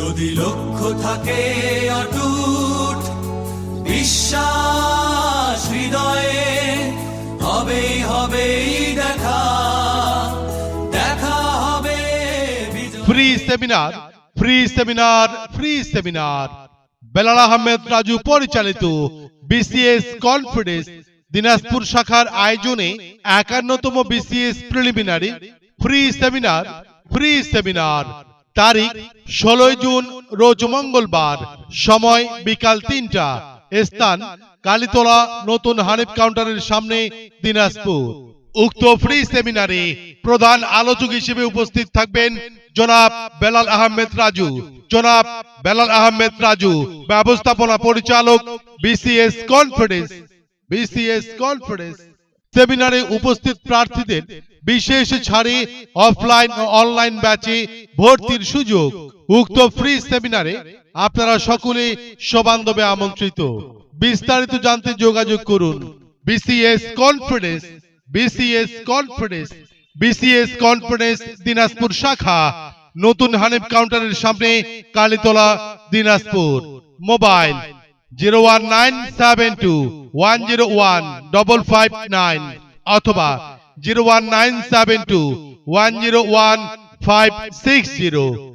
যদি লক্ষ্য থাকে অটুট বিশ্বাস হৃদয়ে, হবেই হবেই দেখা, দেখা হবে free seminar free seminar free seminar Belal Ahmed Raju পরিচালিত বিসিএস কনফিডেন্স দিনাজপুর শাখার আয়োজনে 51তম বিসিএস প্রিলিমিনারি ফ্রি সেমিনার তারিখ 16 জুন রোজ মঙ্গলবার, সময় বিকাল 3টা, স্থান কালীতলা নতুন হানিফ কাউন্টারের সামনে দিনাজপুর। উক্ত ফ্রি সেমিনারে প্রধান আলোচক হিসেবে উপস্থিত থাকবেন জনাব বেলাল আহমেদ রাজু, ব্যবস্থাপনা পরিচালক বিসিএস কনফিডেন্স। সেমিনারে উপস্থিত প্রার্থীদের বিশেষ ছাড়ে অফলাইন ও অনলাইন ব্যাচে ভর্তির সুযোগ। উক্ত ফ্রি সেমিনারে আপনারা সকলে সবান্ধবে আমন্ত্রিত। বিস্তারিত জানতে যোগাযোগ করুন বিসিএস কনফিডেন্স দিনাজপুর শাখা, নতুন হানিফ কাউন্টারের সামনে, কালীতলা, দিনাজপুর। মোবাইল 01972101559 অথবা 01972101560।